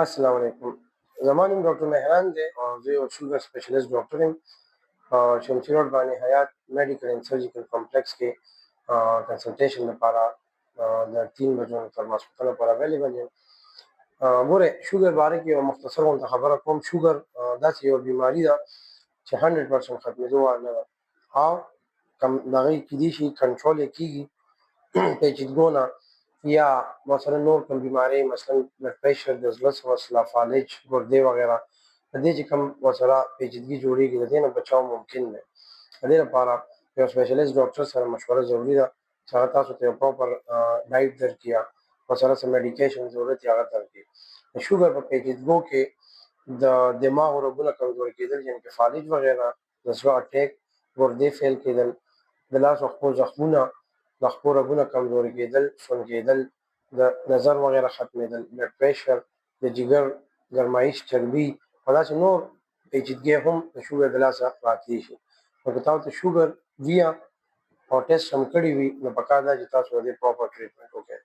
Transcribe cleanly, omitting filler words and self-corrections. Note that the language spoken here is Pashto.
السلام علیکم. زما نوم ډاکټر مهران دی او زه یو شوګر سپیشلیست ډاکټر یم. شمسي روډ باندې حیات میډیکل اینډ سرجیکل کمپلیکس کې کنسلټیشن لپاره د 3 بجو تر ماسپښین پورې اویلیبل یم. ګوره شوګر باره کې یو مختصر غونډه خبره کوم. شوګر داسې یو بیماري ده چې 100% ختمېدو وړ نه ده او دغه کیدای شي کنټرول یې کېږي پیچیدګو نه یا مثلا نور کوم بیماری مثلا بلډ پریشر د زړه وسله فالج ګردې وغیره د دې چې کوم ورسره پیچیدګي جوړېږي د دې نه بچاو ممکن دی. د دې لپاره یو سپیشلیست ډاکټر سره مشوره ضروري ده چې هغه تاسو ته یو پراپر ډایټ درکړي یا ورسره څه میډیکیشن ضرورت یې هغه درکړي. د شوګر په پیچیدګو کې د دماغ رګونه کمزوري کېدل یعنې چې فالج وغیره د زړه اټیک ګردې فیل کېدل د لاس او پښو زخمونه د خپو رګونه کمزوري کېدل سون کېدل د نظر وغیره ختمېدل بلډ پریشر د جګر ګرمایش چربي او داسې نور پیچیدګۍ هم د شوګر د لاسه راتلی شي. نو که تاسو ته شوګر وي او ټیسټ هم کړي وي نو پکار ده چې تاسو د دې پراپر ټریټمنټ وکړئ.